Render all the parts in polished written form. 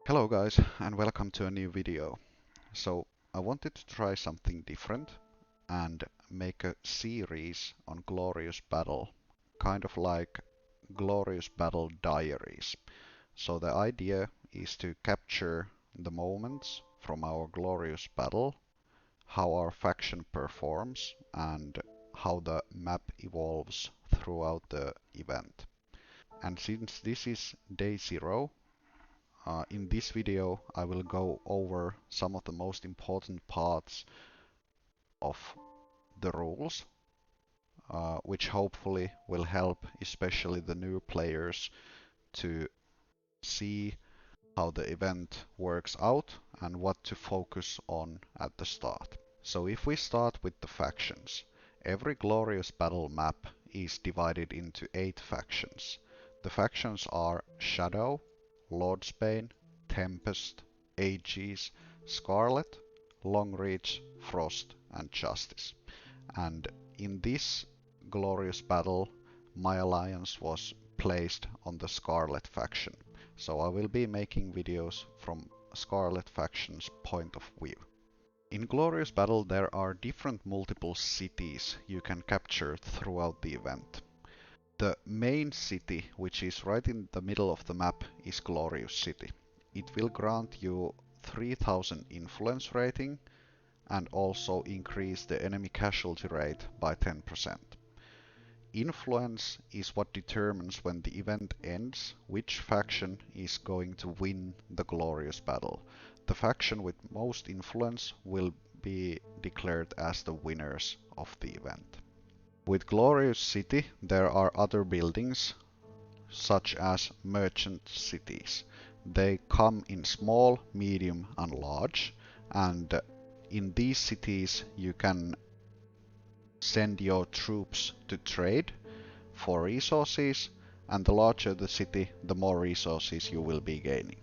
Hello guys, and welcome to a new video. So I wanted to try something different and make a series on Glorious Battle, kind of like Glorious Battle diaries. So the idea is to capture the moments from our Glorious Battle, how our faction performs, and how the map evolves throughout the event. And since this is day 0, in this video, I will go over some of the most important parts of the rules, which hopefully will help especially the new players to see how the event works out and what to focus on at the start. So if we start with the factions, every Glorious Battle map is divided into 8 factions. The factions are Shadow, Lordsbane, Tempest, Aegis, Scarlet, Longreach, Frost and Justice. And in this Glorious Battle, my alliance was placed on the Scarlet faction. So I will be making videos from Scarlet faction's point of view. In Glorious Battle there are different multiple cities you can capture throughout the event. The main city, which is right in the middle of the map, is Glorious City. It will grant you 3000 influence rating and also increase the enemy casualty rate by 10%. Influence is what determines when the event ends which faction is going to win the Glorious Battle. The faction with most influence will be declared as the winners of the event. With Glorious City there are other buildings such as merchant cities. They come in small, medium and large, and in these cities you can send your troops to trade for resources, and the larger the city, the more resources you will be gaining.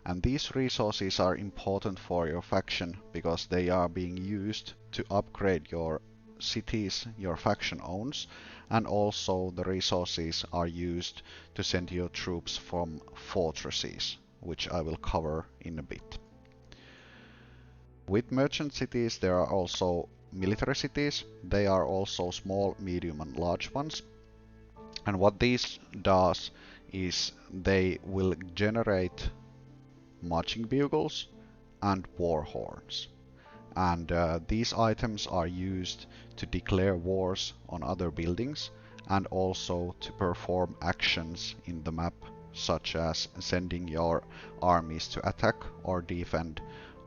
And these resources are important for your faction because they are being used to upgrade your cities your faction owns, and also the resources are used to send your troops from fortresses, which I will cover in a bit. With merchant cities there are also military cities. They are also small, medium and large ones. And what this does is they will generate marching bugles and war horns. And these items are used to declare wars on other buildings and also to perform actions in the map, such as sending your armies to attack or defend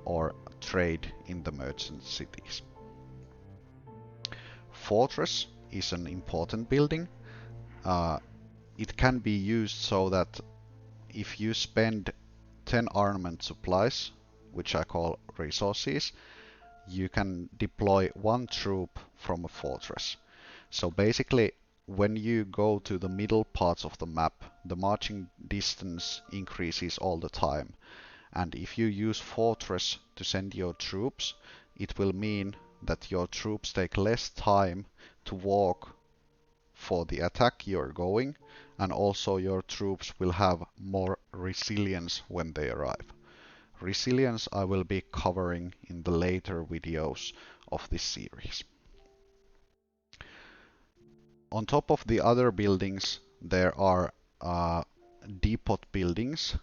or trade in the merchant cities. Fortress is an important building. It can be used so that if you spend 10 armament supplies, which I call resources, you can deploy 1 troop from a fortress. So basically, when you go to the middle parts of the map, the marching distance increases all the time. And if you use fortress to send your troops, it will mean that your troops take less time to walk for the attack you're going, and also your troops will have more resilience when they arrive. Resilience I will be covering in the later videos of this series. On top of the other buildings there are depot buildings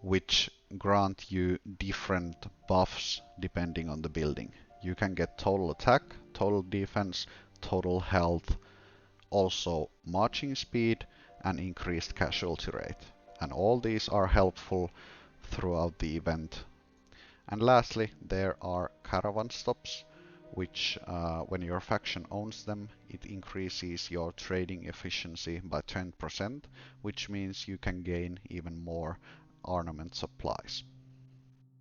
which grant you different buffs depending on the building. You can get total attack, total defense, total health, also marching speed and increased casualty rate. And all these are helpful throughout the event. And lastly, there are caravan stops, which when your faction owns them, it increases your trading efficiency by 10%, which means you can gain even more ornament supplies.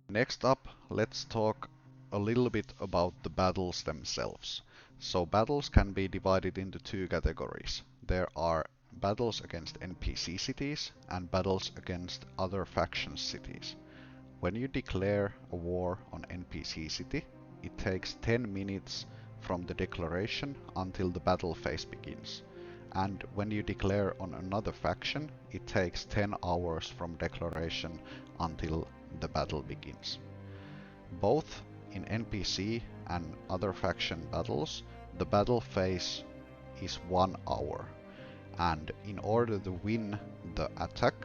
Next up, let's talk a little bit about the battles themselves. So battles can be divided into 2 categories. There are battles against NPC cities and battles against other factions cities. When you declare a war on NPC city, it takes 10 minutes from the declaration until the battle phase begins. And when you declare on another faction, it takes 10 hours from declaration until the battle begins. Both in NPC and other faction battles, the battle phase is 1 hour, and in order to win the attack,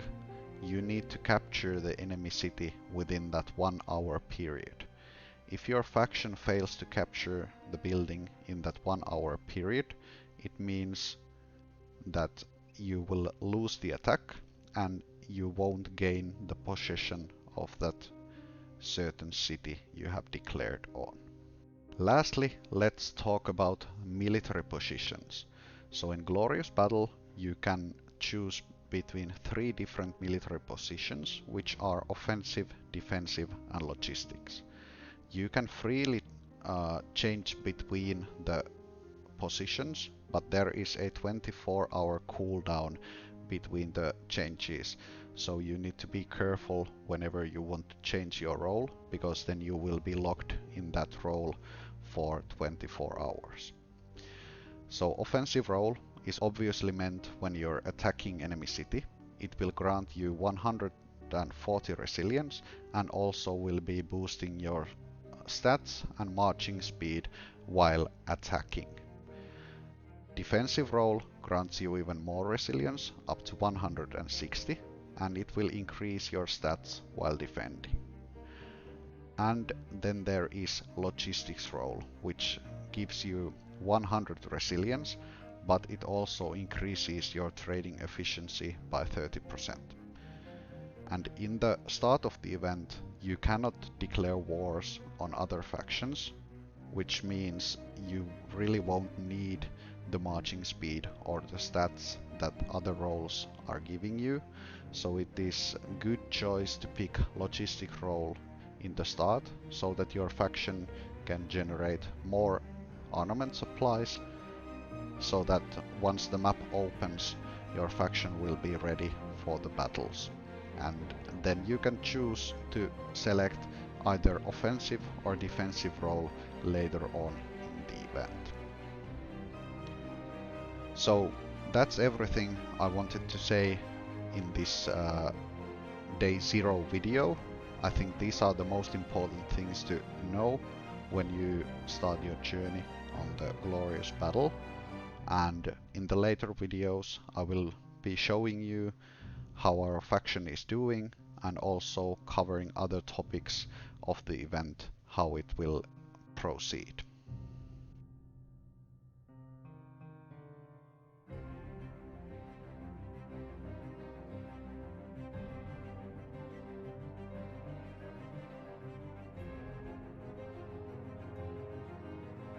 you need to capture the enemy city within that 1 hour period. If your faction fails to capture the building in that 1 hour period, it means that you will lose the attack and you won't gain the possession of that certain city you have declared on. Lastly, let's talk about military positions. So in Glorious Battle, you can choose between 3 different military positions, which are offensive, defensive, and logistics. You can freely change between the positions, but there is a 24-hour cooldown between the changes. So you need to be careful whenever you want to change your role, because then you will be locked in that role for 24 hours. So offensive role is obviously meant when you're attacking enemy city. It will grant you 140 resilience and also will be boosting your stats and marching speed while attacking. Defensive role grants you even more resilience, up to 160, and it will increase your stats while defending. And then there is logistics role, which gives you 100 resilience, but it also increases your trading efficiency by 30%. And in the start of the event, you cannot declare wars on other factions, which means you really won't need the marching speed or the stats that other roles are giving you. So it is a good choice to pick logistic role in the start so that your faction can generate more armament supplies, so that once the map opens, your faction will be ready for the battles. And then you can choose to select either offensive or defensive role later on in the event. So that's everything I wanted to say in this day 0 video. I think these are the most important things to know when you start your journey on the Glorious Battle. And in the later videos I will be showing you how our faction is doing and also covering other topics of the event, how it will proceed.